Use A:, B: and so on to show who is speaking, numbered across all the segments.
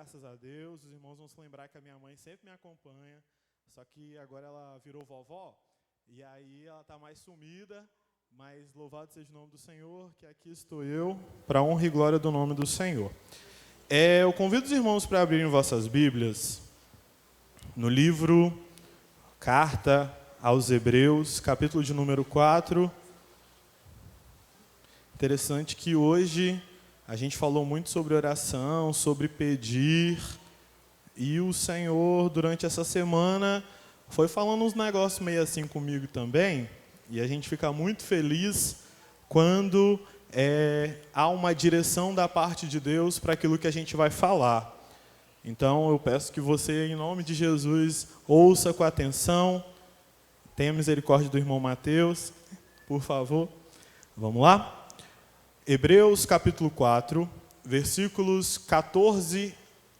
A: graças a Deus. Os irmãos vão se lembrar que a minha mãe sempre me acompanha, só que agora ela virou vovó, e aí ela está mais sumida, mas louvado seja o nome do Senhor, que aqui estou eu, para a honra e glória do nome do Senhor. Eu convido os irmãos para abrirem vossas Bíblias no livro Carta aos Hebreus, capítulo de número 4. Interessante que hoje a gente falou muito sobre oração, sobre pedir, e o Senhor, durante essa semana, foi falando uns negócios meio assim comigo também, e a gente fica muito feliz quando há uma direção da parte de Deus para aquilo que a gente vai falar. Então, eu peço que você, em nome de Jesus, ouça com atenção, tenha misericórdia do irmão Mateus, por favor. Vamos lá? Hebreus capítulo 4, versículos 14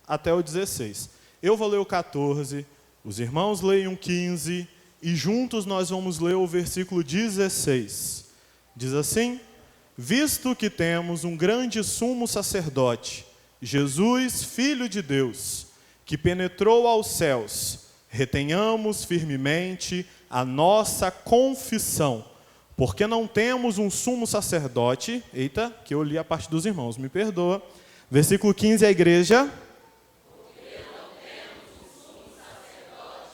A: até o 16. Eu vou ler o 14, os irmãos leiam 15 e juntos nós vamos ler o versículo 16. Diz assim: visto que temos um grande sumo sacerdote, Jesus, Filho de Deus, que penetrou aos céus, retenhamos firmemente a nossa confissão. Porque não temos um sumo sacerdote, que eu li a parte dos irmãos, me perdoa. Versículo 15, a igreja.
B: Porque não temos um sumo sacerdote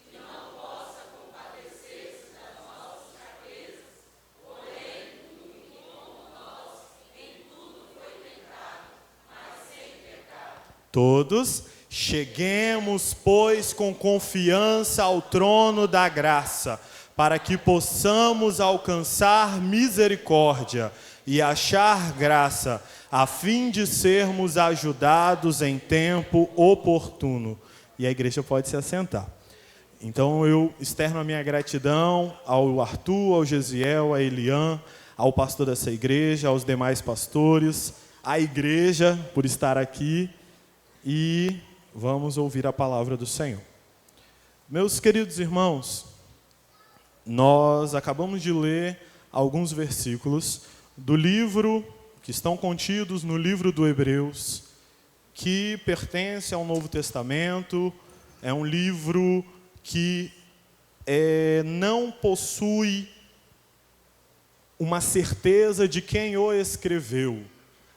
B: que não possa compadecer-se das nossas fraquezas, porém, como nós, em tudo foi tentado, mas sem pecado.
A: Todos, cheguemos, pois, com confiança ao trono da graça, para que possamos alcançar misericórdia e achar graça, a fim de sermos ajudados em tempo oportuno. E a igreja pode se assentar. Então eu externo a minha gratidão ao Arthur, ao Gesiel, a Elian, ao pastor dessa igreja, aos demais pastores, à igreja por estar aqui, e vamos ouvir a palavra do Senhor. Meus queridos irmãos, nós acabamos de ler alguns versículos do livro, que estão contidos no livro do Hebreus, que pertence ao Novo Testamento. É um livro que não possui uma certeza de quem o escreveu.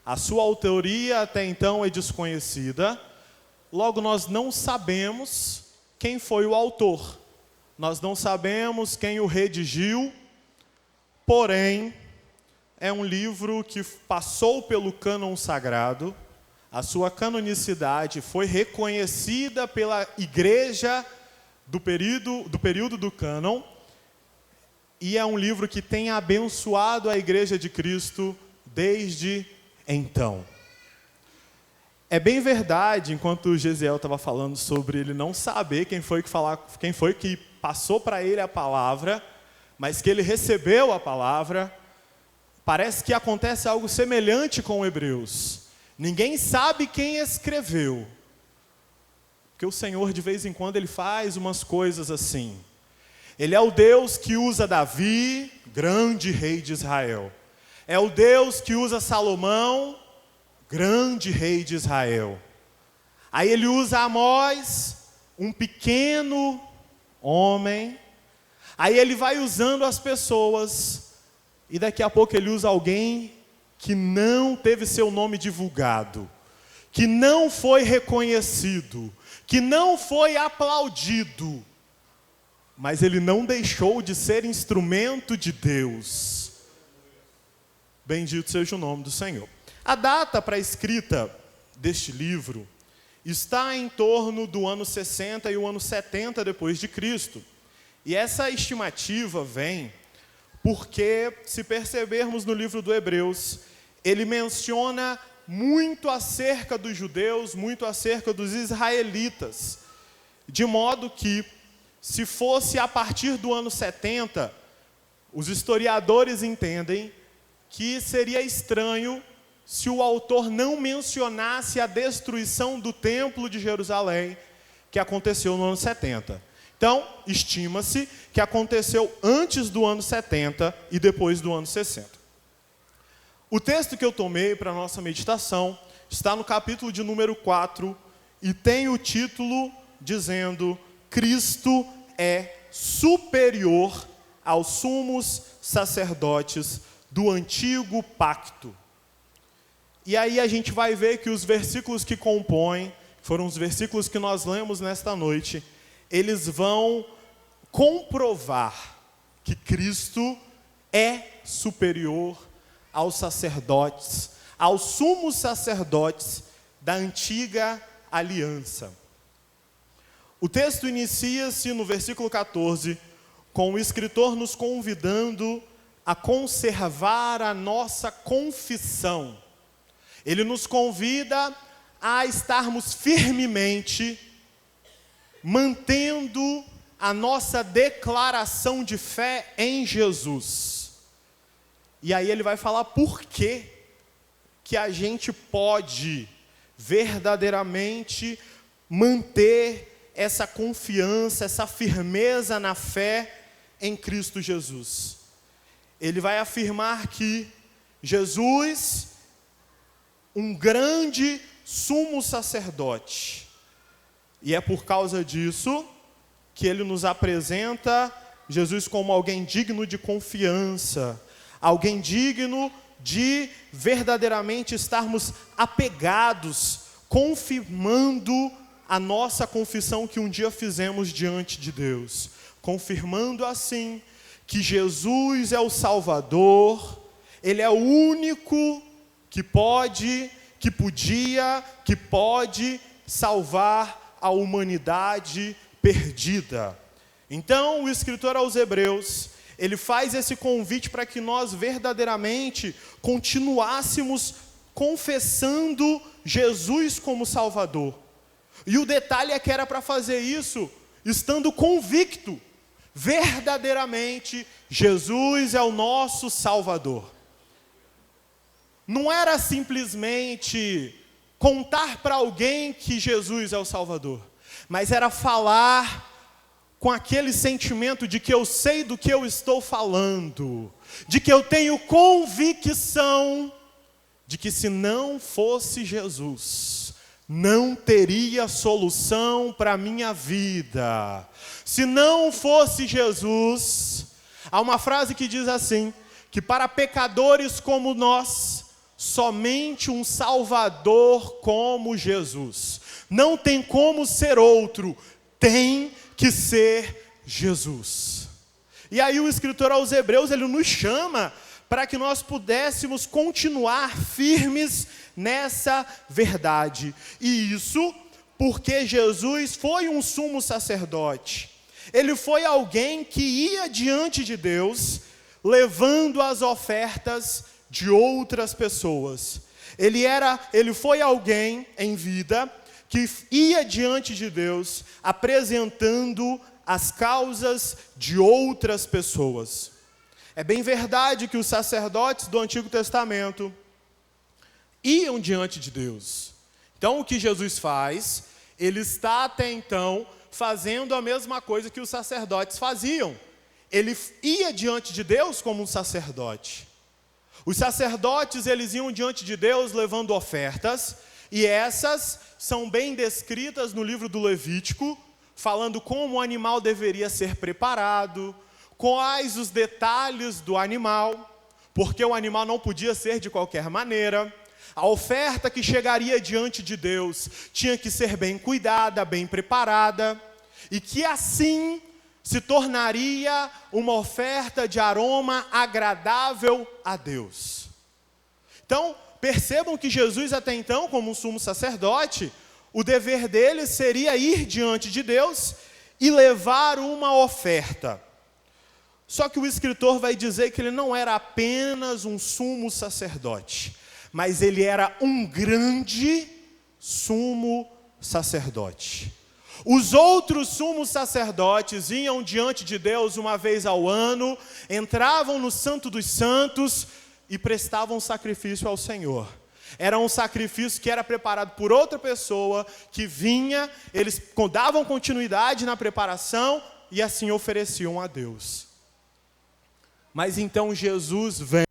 A: A sua autoria até então é desconhecida, logo nós não sabemos quem foi o autor. Nós não sabemos quem o redigiu, porém, é um livro que passou pelo cânon sagrado, a sua canonicidade foi reconhecida pela igreja do período do cânon, e é um livro que tem abençoado a igreja de Cristo desde então. É bem verdade, enquanto o Gesiel estava falando sobre ele não saber quem foi que passou para ele a palavra, mas que ele recebeu a palavra, parece que acontece algo semelhante com Hebreus. Ninguém sabe quem escreveu, porque o Senhor de vez em quando ele faz umas coisas assim. Ele é o Deus que usa Davi, grande rei de Israel. É o Deus que usa Salomão, grande rei de Israel. Aí ele usa Amós, um pequeno homem. Aí ele vai usando as pessoas, e daqui a pouco ele usa alguém que não teve seu nome divulgado, que não foi reconhecido, que não foi aplaudido, mas ele não deixou de ser instrumento de Deus. Bendito seja o nome do Senhor. A data para a escrita deste livro está em torno do ano 60 e o ano 70 depois de Cristo. E essa estimativa vem porque, se percebermos no livro do Hebreus, ele menciona muito acerca dos judeus, muito acerca dos israelitas, de modo que, se fosse a partir do ano 70, os historiadores entendem que seria estranho se o autor não mencionasse a destruição do templo de Jerusalém, que aconteceu no ano 70. Então, estima-se que aconteceu antes do ano 70 e depois do ano 60. O texto que eu tomei para a nossa meditação está no capítulo de número 4, e tem o título dizendo: Cristo é superior aos sumos sacerdotes do antigo pacto. E aí a gente vai ver que os versículos que compõem, foram os versículos que nós lemos nesta noite, eles vão comprovar que Cristo é superior aos sacerdotes, aos sumos sacerdotes da antiga aliança. O texto inicia-se no versículo 14, com o escritor nos convidando a conservar a nossa confissão. Ele nos convida a estarmos firmemente mantendo a nossa declaração de fé em Jesus. E aí ele vai falar por que a gente pode verdadeiramente manter essa confiança, essa firmeza na fé em Cristo Jesus. Ele vai afirmar que Jesus, um grande sumo sacerdote, e é por causa disso que ele nos apresenta Jesus como alguém digno de confiança, alguém digno de verdadeiramente estarmos apegados, confirmando a nossa confissão que um dia fizemos diante de Deus, confirmando assim que Jesus é o Salvador, Ele é o único que pode salvar a humanidade perdida. Então, o escritor aos Hebreus, ele faz esse convite para que nós verdadeiramente continuássemos confessando Jesus como Salvador. E o detalhe é que era para fazer isso estando convicto, verdadeiramente, Jesus é o nosso Salvador. Não era simplesmente contar para alguém que Jesus é o Salvador, mas era falar com aquele sentimento de que eu sei do que eu estou falando, de que eu tenho convicção de que se não fosse Jesus, não teria solução para a minha vida. Se não fosse Jesus, há uma frase que diz assim, que para pecadores como nós, somente um Salvador como Jesus. Não tem como ser outro, tem que ser Jesus. E aí o escritor aos Hebreus, ele nos chama para que nós pudéssemos continuar firmes nessa verdade. E isso porque Jesus foi um sumo sacerdote. Ele foi alguém que ia diante de Deus, levando as ofertas de outras pessoas. Ele foi alguém em vida que ia diante de Deus apresentando as causas de outras pessoas. É bem verdade que os sacerdotes do Antigo Testamento iam diante de Deus. Então o que Jesus faz, ele está até então fazendo a mesma coisa que os sacerdotes faziam. Ele ia diante de Deus como um sacerdote. Os sacerdotes, eles iam diante de Deus levando ofertas, e essas são bem descritas no livro do Levítico, falando como o animal deveria ser preparado, quais os detalhes do animal, porque o animal não podia ser de qualquer maneira. A oferta que chegaria diante de Deus tinha que ser bem cuidada, bem preparada, e que assim se tornaria uma oferta de aroma agradável a Deus. Então, percebam que Jesus até então, como um sumo sacerdote, o dever dele seria ir diante de Deus e levar uma oferta. Só que o escritor vai dizer que ele não era apenas um sumo sacerdote, mas ele era um grande sumo sacerdote. Os outros sumos sacerdotes iam diante de Deus uma vez ao ano, entravam no Santo dos Santos e prestavam sacrifício ao Senhor. Era um sacrifício que era preparado por outra pessoa, que vinha, eles davam continuidade na preparação e assim ofereciam a Deus. Mas então Jesus vem.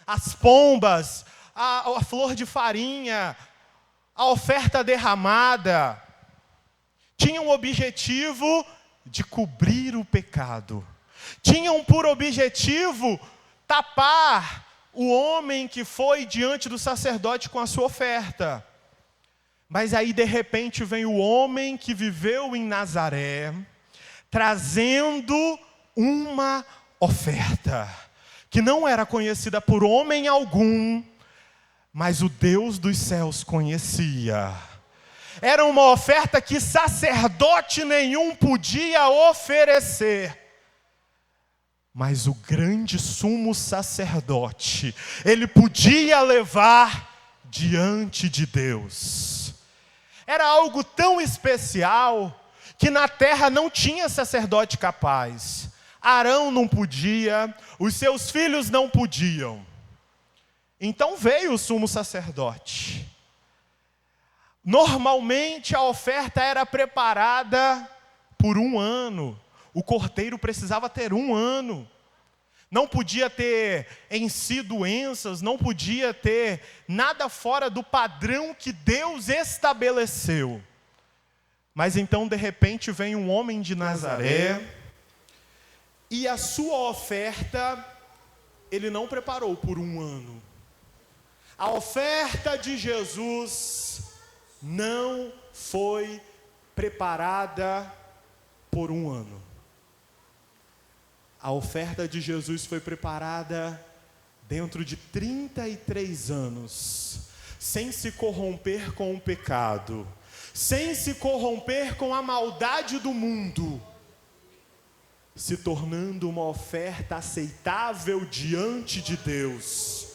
A: as pombas, a flor de farinha, a oferta derramada, tinham o objetivo de cobrir o pecado. Tinham por objetivo tapar o homem que foi diante do sacerdote com a sua oferta. Mas aí, de repente, vem o homem que viveu em Nazaré, trazendo uma oferta, que não era conhecida por homem algum, mas o Deus dos céus conhecia. Era uma oferta que sacerdote nenhum podia oferecer. Mas o grande sumo sacerdote, ele podia levar diante de Deus. Era algo tão especial que na terra não tinha sacerdote capaz. Arão não podia, os seus filhos não podiam. Então veio o sumo sacerdote. Normalmente a oferta era preparada por 1 ano. O cordeiro precisava ter 1 ano. Não podia ter em si doenças, não podia ter nada fora do padrão que Deus estabeleceu. Mas então, de repente, vem um homem de Nazaré, e a sua oferta, ele não preparou por 1 ano. A oferta de Jesus não foi preparada por 1 ano. A oferta de Jesus foi preparada dentro de 33 anos, sem se corromper com o pecado, sem se corromper com a maldade do mundo, se tornando uma oferta aceitável diante de Deus.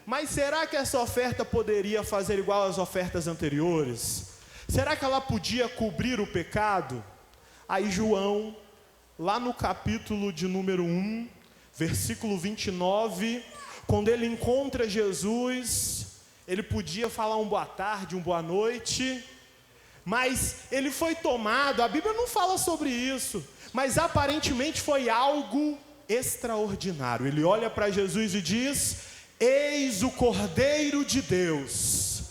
A: Mas será que essa oferta poderia fazer igual às ofertas anteriores? Será que ela podia cobrir o pecado? Aí João, lá no capítulo de número 1, versículo 29, quando ele encontra Jesus, ele podia falar um boa tarde, um boa noite, mas ele foi tomado, a Bíblia não fala sobre isso, mas aparentemente foi algo extraordinário. Ele olha para Jesus e diz: eis o Cordeiro de Deus.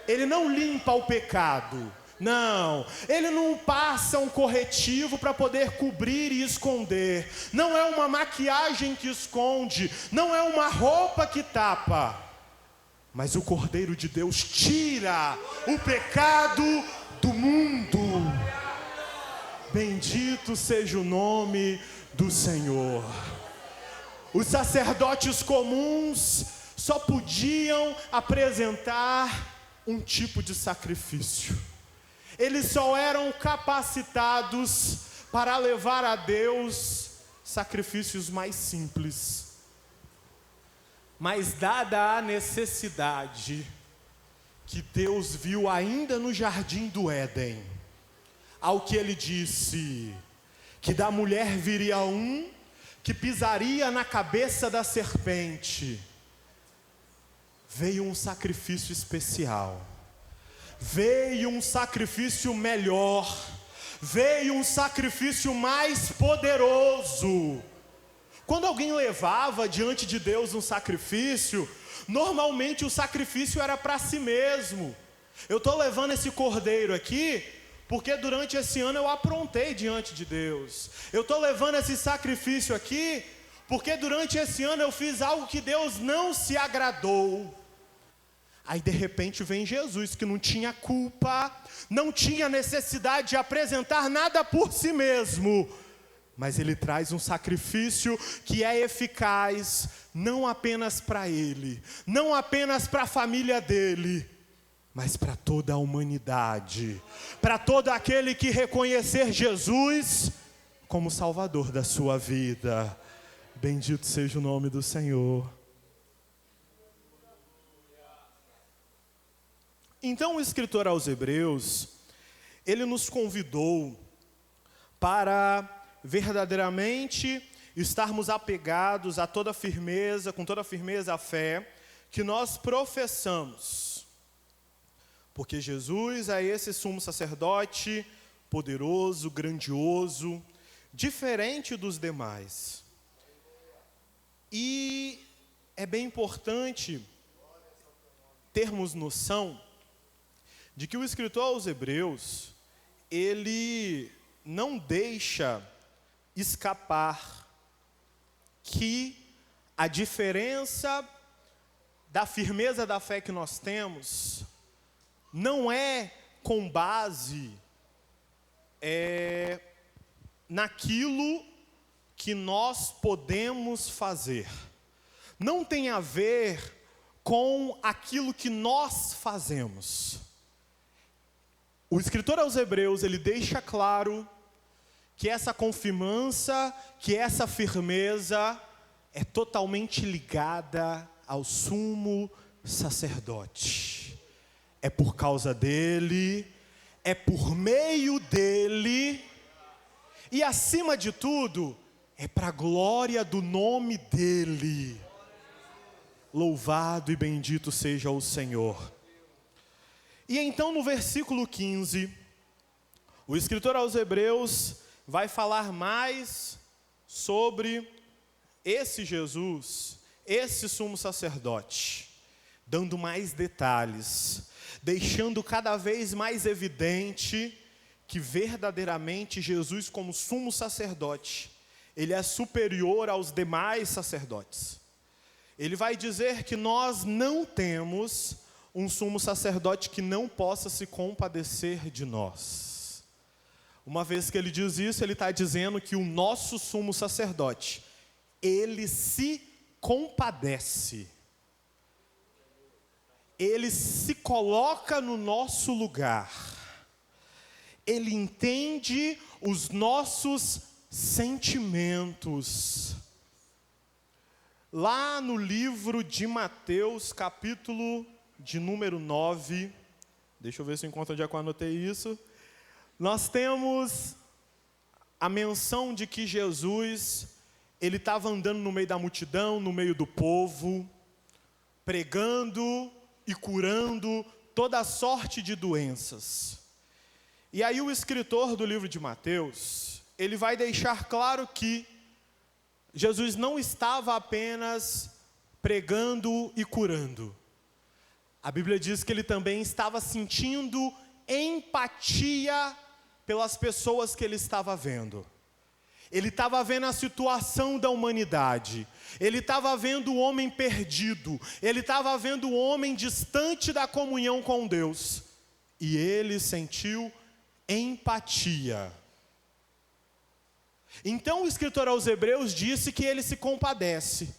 A: Ele não limpa o pecado, não, ele não passa um corretivo para poder cobrir e esconder, não é uma maquiagem que esconde, não é uma roupa que tapa, mas o Cordeiro de Deus tira o pecado do mundo. Bendito seja o nome do Senhor. Os sacerdotes comuns só podiam apresentar um tipo de sacrifício. Eles só eram capacitados para levar a Deus sacrifícios mais simples. Mas dada a necessidade que Deus viu ainda no jardim do Éden, ao que ele disse que da mulher viria um que pisaria na cabeça da serpente, veio um sacrifício especial, veio um sacrifício melhor, veio um sacrifício mais poderoso. Quando alguém levava diante de Deus um sacrifício, normalmente o sacrifício era para si mesmo. Eu estou levando esse cordeiro aqui porque durante esse ano eu aprontei diante de Deus. Eu estou levando esse sacrifício aqui porque durante esse ano eu fiz algo que Deus não se agradou. Aí de repente vem Jesus, que não tinha culpa, não tinha necessidade de apresentar nada por si mesmo, mas ele traz um sacrifício que é eficaz, não apenas para ele, não apenas para a família dele, mas para toda a humanidade, para todo aquele que reconhecer Jesus como Salvador da sua vida. Bendito seja o nome do Senhor. Então o escritor aos Hebreus, ele nos convidou para verdadeiramente estarmos apegados a toda firmeza, com toda firmeza à fé que nós professamos. Porque Jesus é esse sumo sacerdote poderoso, grandioso, diferente dos demais. E é bem importante termos noção de que o escritor aos Hebreus, ele não deixa escapar que a diferença da firmeza da fé que nós temos não é com base naquilo que nós podemos fazer. Não tem a ver com aquilo que nós fazemos. O escritor aos Hebreus, ele deixa claro que essa confiança, que essa firmeza é totalmente ligada ao sumo sacerdote. É por causa dele, é por meio dele, e acima de tudo, é para a glória do nome dele. Louvado e bendito seja o Senhor. E então no versículo 15, o escritor aos Hebreus vai falar mais sobre esse Jesus, esse sumo sacerdote, dando mais detalhes, deixando cada vez mais evidente que verdadeiramente Jesus, como sumo sacerdote, ele é superior aos demais sacerdotes. Ele vai dizer que nós não temos um sumo sacerdote que não possa se compadecer de nós. Uma vez que ele diz isso, ele está dizendo que o nosso sumo sacerdote, ele se compadece. Ele se coloca no nosso lugar. Ele entende os nossos sentimentos. Lá no livro de Mateus, capítulo de número 9, deixa eu ver se eu encontro onde é que eu anotei isso. Nós temos a menção de que Jesus, ele estava andando no meio da multidão, no meio do povo, pregando e curando toda sorte de doenças. E aí o escritor do livro de Mateus, ele vai deixar claro que Jesus não estava apenas pregando e curando. A Bíblia diz que ele também estava sentindo empatia pelas pessoas que ele estava vendo. Ele estava vendo a situação da humanidade. Ele estava vendo o homem perdido. Ele estava vendo o homem distante da comunhão com Deus. E ele sentiu empatia. Então o escritor aos Hebreus disse que ele se compadece.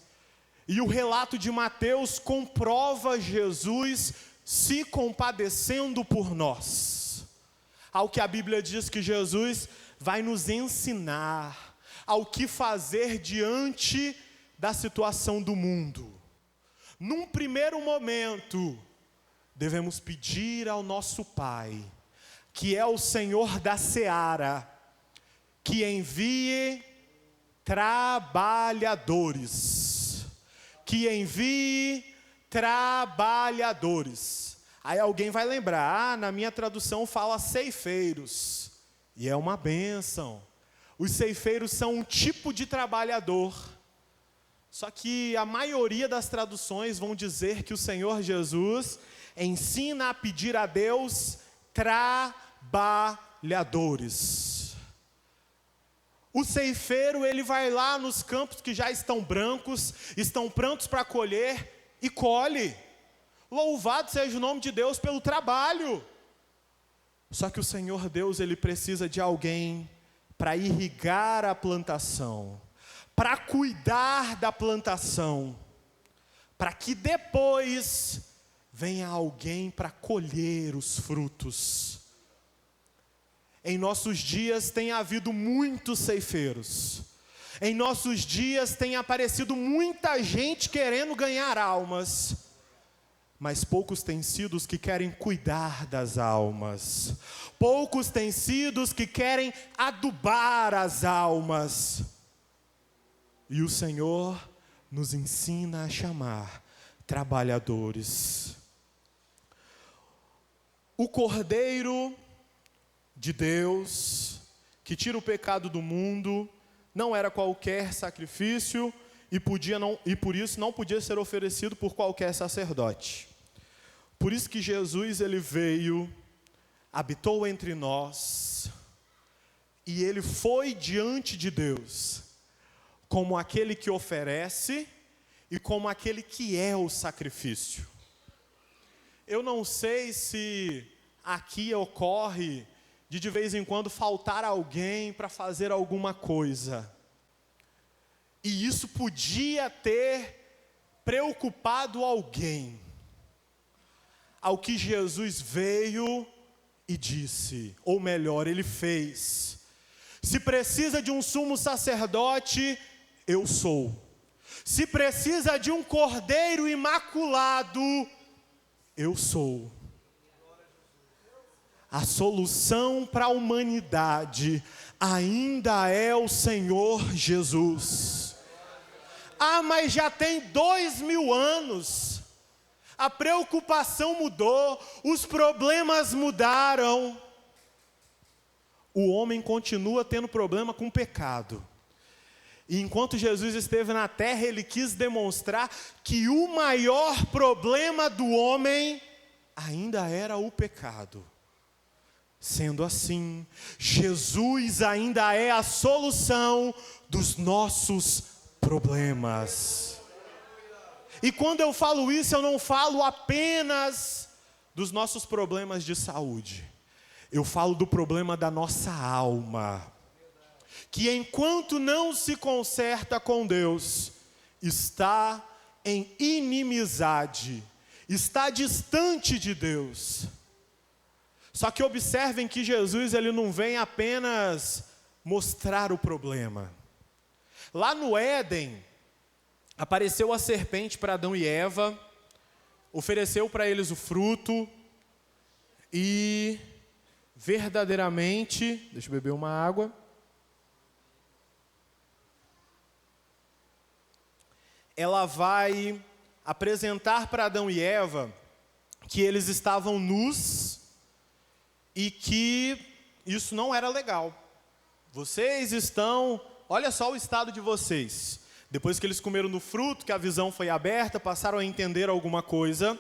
A: E o relato de Mateus comprova Jesus se compadecendo por nós. Ao que a Bíblia diz que Jesus vai nos ensinar ao que fazer diante da situação do mundo. Num primeiro momento, devemos pedir ao nosso Pai, que é o Senhor da seara, que envie trabalhadores. Que envie trabalhadores. Aí alguém vai lembrar, na minha tradução fala ceifeiros. E é uma bênção. Os ceifeiros são um tipo de trabalhador. Só que a maioria das traduções vão dizer que o Senhor Jesus ensina a pedir a Deus trabalhadores. O ceifeiro, ele vai lá nos campos que já estão brancos, estão prontos para colher e colhe. Louvado seja o nome de Deus pelo trabalho. Só que o Senhor Deus, ele precisa de alguém para irrigar a plantação, para cuidar da plantação, para que depois venha alguém para colher os frutos. Em nossos dias tem havido muitos ceifeiros. Em nossos dias tem aparecido muita gente querendo ganhar almas. Mas poucos têm sido os que querem cuidar das almas. Poucos têm sido os que querem adubar as almas. E o Senhor nos ensina a chamar trabalhadores. O Cordeiro de Deus, que tira o pecado do mundo, não era qualquer sacrifício, e por isso não podia ser oferecido por qualquer sacerdote. Por isso que Jesus ele veio, habitou entre nós, e ele foi diante de Deus, como aquele que oferece e como aquele que é o sacrifício. Eu não sei se aqui ocorre de vez em quando faltar alguém para fazer alguma coisa. E isso podia ter preocupado alguém. Ao que Jesus veio e disse, ou melhor, ele fez: se precisa de um sumo sacerdote, eu sou. Se precisa de um cordeiro imaculado, eu sou. A solução para a humanidade ainda é o Senhor Jesus. Ah, mas já tem 2000 anos. A preocupação mudou, os problemas mudaram. O homem continua tendo problema com o pecado. E enquanto Jesus esteve na terra, ele quis demonstrar que o maior problema do homem ainda era o pecado. Sendo assim, Jesus ainda é a solução dos nossos problemas. E quando eu falo isso, eu não falo apenas dos nossos problemas de saúde. Eu falo do problema da nossa alma, que enquanto não se conserta com Deus, está em inimizade, está distante de Deus. Só que observem que Jesus ele não vem apenas mostrar o problema. Lá no Éden, apareceu a serpente para Adão e Eva, ofereceu para eles o fruto e verdadeiramente, deixa eu beber uma água. Ela vai apresentar para Adão e Eva que eles estavam nus e que isso não era legal. Vocês estão, olha só o estado de vocês. Depois que eles comeram do fruto, que a visão foi aberta, passaram a entender alguma coisa,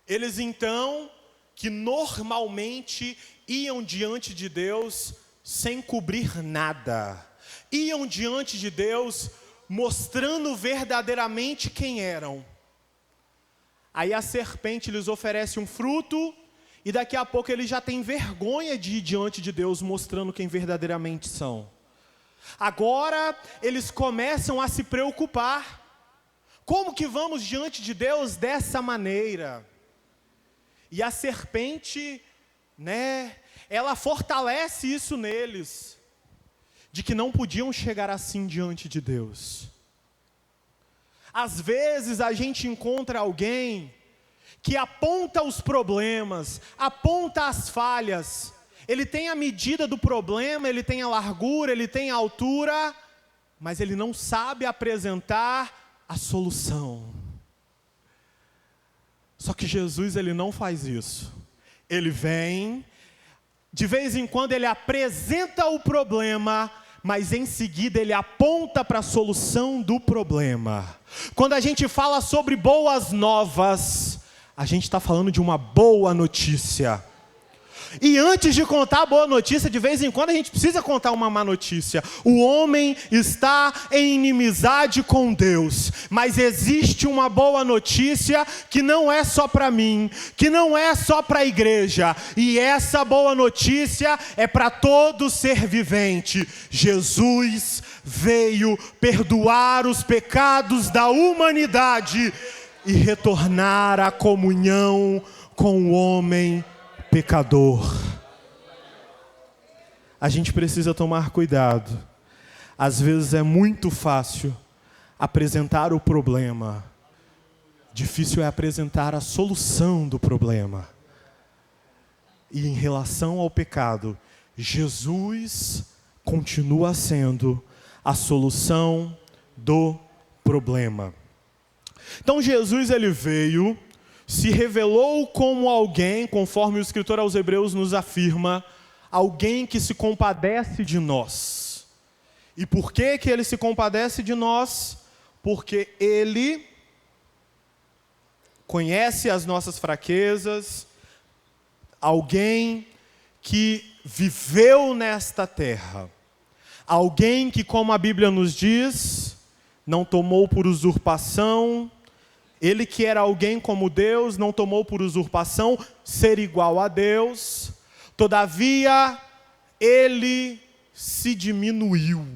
A: eles então, que normalmente iam diante de Deus sem cobrir nada, iam diante de Deus mostrando verdadeiramente quem eram. Aí a serpente lhes oferece um fruto, e daqui a pouco eles já têm vergonha de ir diante de Deus mostrando quem verdadeiramente são. Agora eles começam a se preocupar. Como que vamos diante de Deus dessa maneira? E a serpente, ela fortalece isso neles, de que não podiam chegar assim diante de Deus. Às vezes a gente encontra alguém que aponta os problemas, aponta as falhas. Ele tem a medida do problema, ele tem a largura, ele tem a altura, mas ele não sabe apresentar a solução. Só que Jesus, ele não faz isso. Ele vem, de vez em quando ele apresenta o problema, mas em seguida ele aponta para a solução do problema. Quando a gente fala sobre boas novas, a gente está falando de uma boa notícia. E antes de contar a boa notícia, de vez em quando a gente precisa contar uma má notícia. O homem está em inimizade com Deus, mas existe uma boa notícia que não é só para mim, que não é só para a igreja, e essa boa notícia é para todo ser vivente. Jesus veio perdoar os pecados da humanidade e retornar à comunhão com o homem pecador. A gente precisa tomar cuidado. Às vezes é muito fácil apresentar o problema. Difícil é apresentar a solução do problema. E em relação ao pecado, Jesus continua sendo a solução do problema. Então Jesus ele veio, se revelou como alguém, conforme o escritor aos Hebreus nos afirma, alguém que se compadece de nós. E por que ele se compadece de nós? porque Ele conhece as nossas fraquezas, alguém que viveu nesta terra, alguém que, como a Bíblia nos diz, não tomou por usurpação, ele que era alguém como Deus, não tomou por usurpação ser igual a Deus, todavia ele se diminuiu,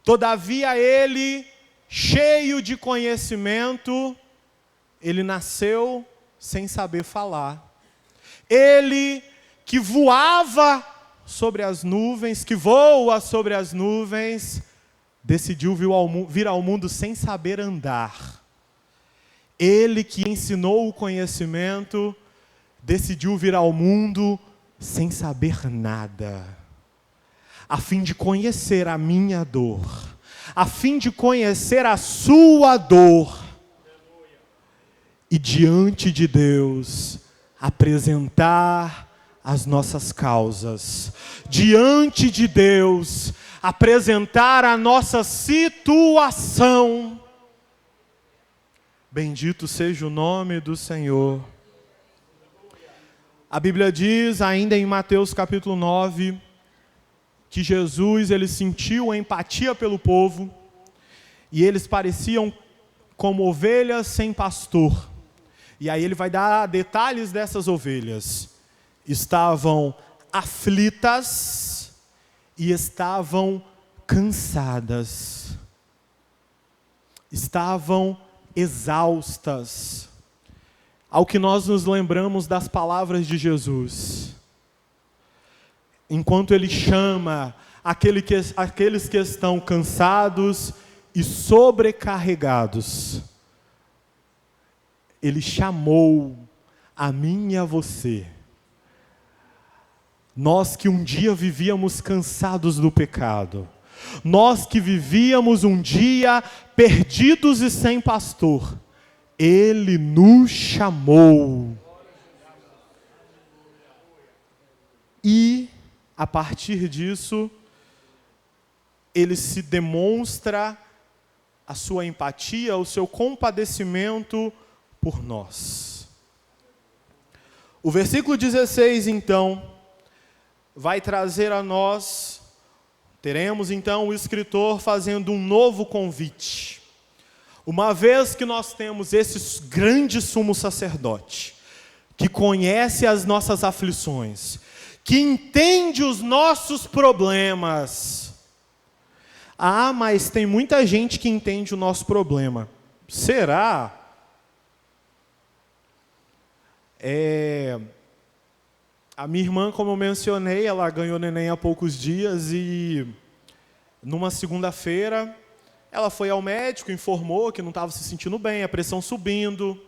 A: todavia ele, cheio de conhecimento, ele nasceu sem saber falar. Ele que voava sobre as nuvens, que voa sobre as nuvens, decidiu vir ao mundo sem saber andar. Ele que ensinou o conhecimento, decidiu vir ao mundo sem saber nada, a fim de conhecer a minha dor, a fim de conhecer a sua dor, e diante de Deus apresentar as nossas causas, diante de Deus apresentar a nossa situação. Bendito seja o nome do Senhor. A Bíblia diz, ainda em Mateus capítulo 9, que Jesus ele sentiu a empatia pelo povo, e eles pareciam como ovelhas sem pastor. E aí ele vai dar detalhes dessas ovelhas. Estavam aflitas e estavam cansadas. Estavam exaustas. Ao que nós nos lembramos das palavras de Jesus. Enquanto ele chama aqueles que estão cansados e sobrecarregados, ele chamou a mim e a você. Nós que um dia vivíamos cansados do pecado, nós que vivíamos um dia perdidos e sem pastor, ele nos chamou. E, a partir disso, ele se demonstra a sua empatia, o seu compadecimento por nós. O versículo 16, então, vai trazer a nós, teremos então o escritor fazendo um novo convite. Uma vez que nós temos esse grande sumo sacerdote, que conhece as nossas aflições, que entende os nossos problemas. Ah, mas tem muita gente que entende o nosso problema. Será? A minha irmã, como eu mencionei, ela ganhou neném há poucos dias e numa segunda-feira ela foi ao médico, informou que não estava se sentindo bem, a pressão subindo.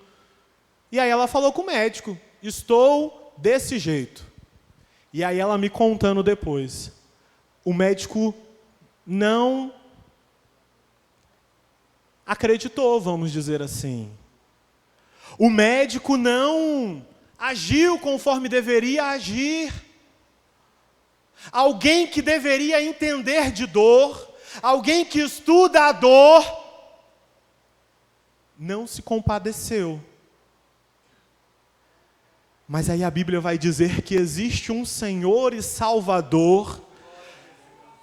A: E aí ela falou com o médico, estou desse jeito. E aí ela me contando depois, o médico não acreditou, vamos dizer assim. O médico não agiu conforme deveria agir. Alguém que deveria entender de dor, alguém que estuda a dor, não se compadeceu. Mas aí a Bíblia vai dizer que existe um Senhor e Salvador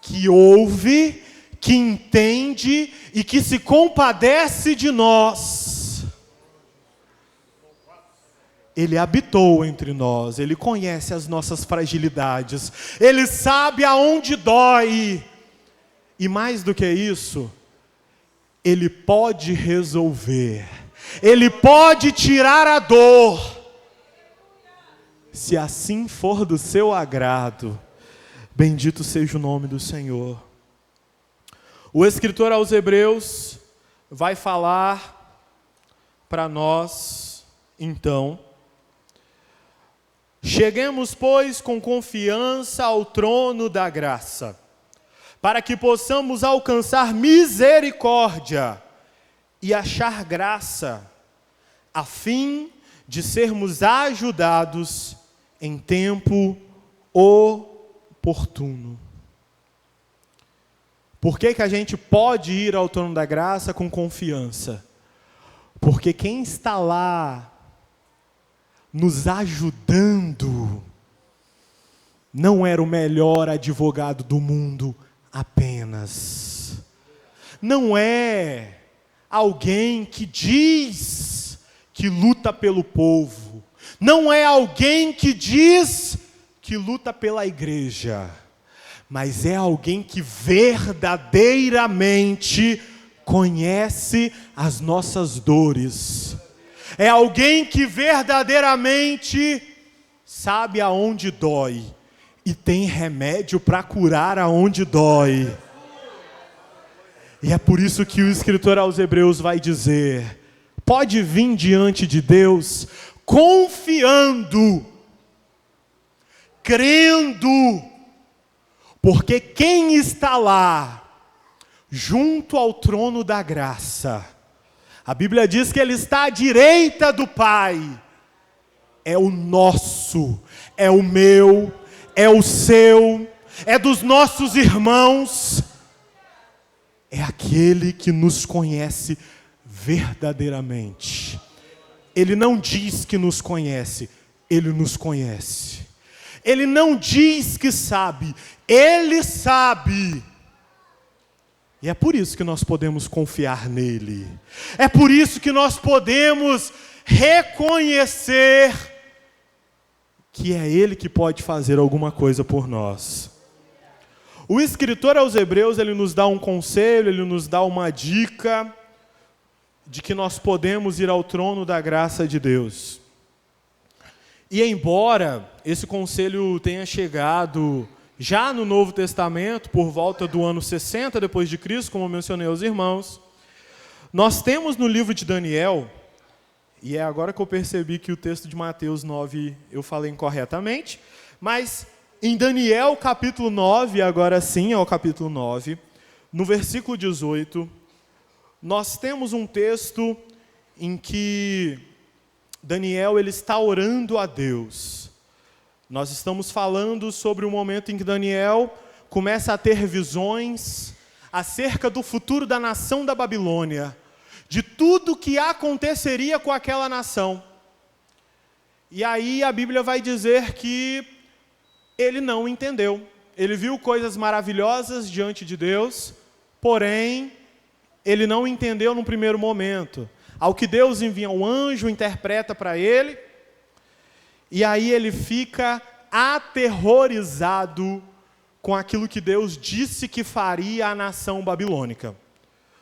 A: que ouve, que entende e que se compadece de nós. Ele habitou entre nós, Ele conhece as nossas fragilidades, Ele sabe aonde dói. E mais do que isso, Ele pode resolver, Ele pode tirar a dor, se assim for do seu agrado. Bendito seja o nome do Senhor. O escritor aos Hebreus vai falar para nós, então: cheguemos, pois, com confiança ao trono da graça, para que possamos alcançar misericórdia e achar graça, a fim de sermos ajudados em tempo oportuno. Por que a gente pode ir ao trono da graça com confiança? Porque quem está lá nos ajudando não era o melhor advogado do mundo apenas. Não é alguém que diz que luta pelo povo. Não é alguém que diz que luta pela igreja. Mas é alguém que verdadeiramente conhece as nossas dores. É alguém que verdadeiramente sabe aonde dói. E tem remédio para curar aonde dói. E é por isso que o escritor aos Hebreus vai dizer: pode vir diante de Deus confiando, crendo, porque quem está lá, junto ao trono da graça, a Bíblia diz que Ele está à direita do Pai, é o nosso, é o meu, é o seu, é dos nossos irmãos, é aquele que nos conhece verdadeiramente. Ele não diz que nos conhece, Ele nos conhece. Ele não diz que sabe, Ele sabe. E é por isso que nós podemos confiar nele. É por isso que nós podemos reconhecer que é Ele que pode fazer alguma coisa por nós. O escritor aos Hebreus, ele nos dá um conselho, ele nos dá uma dica de que nós podemos ir ao trono da graça de Deus. E embora esse conselho tenha chegado já no Novo Testamento, por volta do ano 60 depois de Cristo, como eu mencionei aos irmãos, nós temos no livro de Daniel, e é agora que eu percebi que o texto de Mateus 9 eu falei incorretamente, mas em Daniel capítulo 9, agora sim é o capítulo 9, no versículo 18, nós temos um texto em que Daniel ele está orando a Deus. Nós estamos falando sobre o momento em que Daniel começa a ter visões acerca do futuro da nação da Babilônia, de tudo que aconteceria com aquela nação. E aí a Bíblia vai dizer que ele não entendeu. Ele viu coisas maravilhosas diante de Deus, porém ele não entendeu no primeiro momento. Ao que Deus envia um anjo, interpreta para ele, e aí ele fica aterrorizado com aquilo que Deus disse que faria à nação babilônica.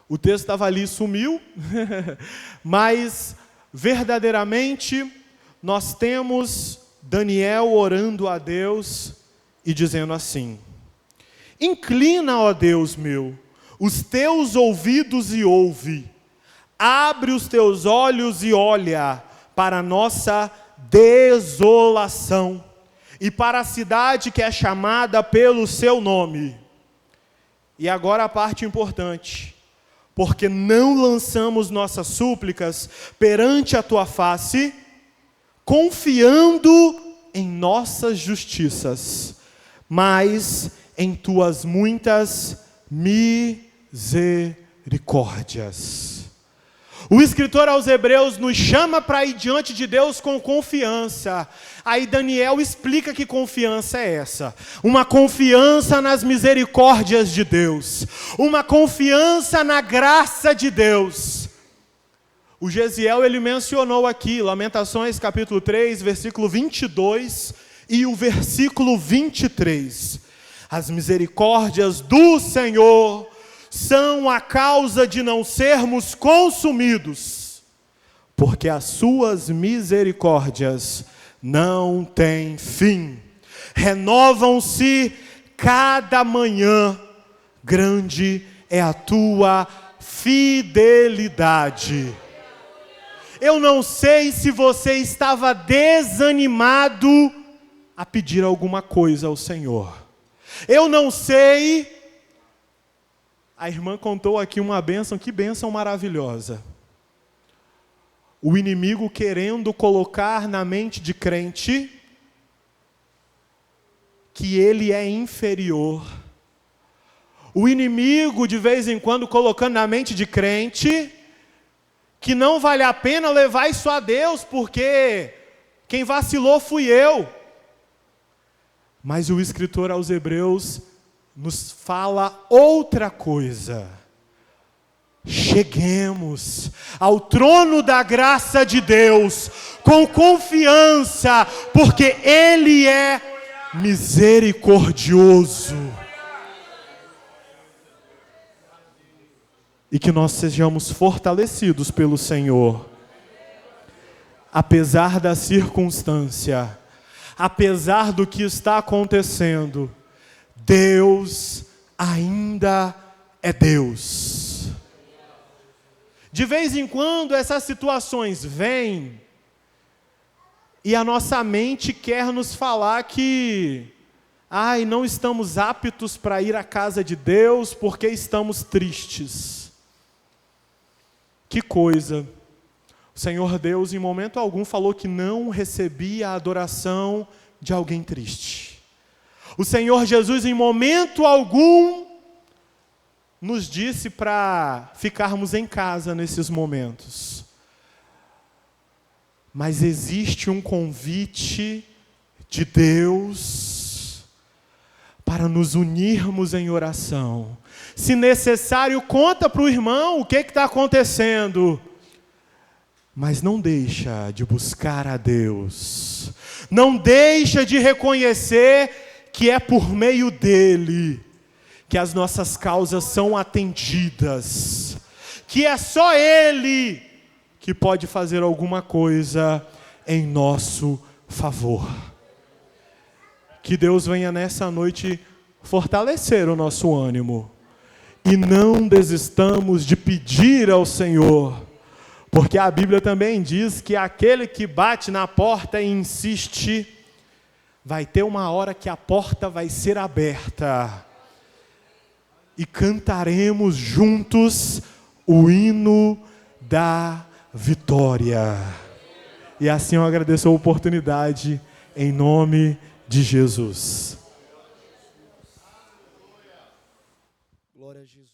A: O texto estava ali e sumiu, mas verdadeiramente nós temos Daniel orando a Deus e dizendo assim: inclina, ó Deus meu, os teus ouvidos e ouve, abre os teus olhos e olha para a nossa desolação e para a cidade que é chamada pelo seu nome. E agora a parte importante: porque não lançamos nossas súplicas perante a tua face, confiando em nossas justiças, mas em tuas muitas misericórdias. O escritor aos Hebreus nos chama para ir diante de Deus com confiança. Aí Daniel explica que confiança é essa. Uma confiança nas misericórdias de Deus. Uma confiança na graça de Deus. O Gesiel, ele mencionou aqui, Lamentações capítulo 3, versículo 22 e o versículo 23. As misericórdias do Senhor são a causa de não sermos consumidos, porque as suas misericórdias não têm fim. Renovam-se cada manhã, grande é a tua fidelidade. Eu não sei se você estava desanimado a pedir alguma coisa ao Senhor. Eu não sei. A irmã contou aqui uma bênção, que bênção maravilhosa. O inimigo querendo colocar na mente de crente que ele é inferior. O inimigo, de vez em quando, colocando na mente de crente que não vale a pena levar isso a Deus, porque quem vacilou fui eu. Mas o escritor aos Hebreus nos fala outra coisa. Cheguemos ao trono da graça de Deus com confiança, porque Ele é misericordioso. E que nós sejamos fortalecidos pelo Senhor, apesar da circunstância, apesar do que está acontecendo, Deus ainda é Deus. De vez em quando essas situações vêm e a nossa mente quer nos falar que não estamos aptos para ir à casa de Deus porque estamos tristes. Que coisa! O Senhor Deus em momento algum falou que não recebia a adoração de alguém triste. O Senhor Jesus em momento algum nos disse para ficarmos em casa nesses momentos. Mas existe um convite de Deus para nos unirmos em oração. Se necessário, conta para o irmão o que está acontecendo. Mas não deixa de buscar a Deus. Não deixa de reconhecer que é por meio dEle que as nossas causas são atendidas, que é só Ele que pode fazer alguma coisa em nosso favor. Que Deus venha nessa noite fortalecer o nosso ânimo, e não desistamos de pedir ao Senhor, porque a Bíblia também diz que aquele que bate na porta e insiste, vai ter uma hora que a porta vai ser aberta, e cantaremos juntos o hino da vitória. E assim eu agradeço a oportunidade, em nome de Jesus.
C: Glória a Jesus.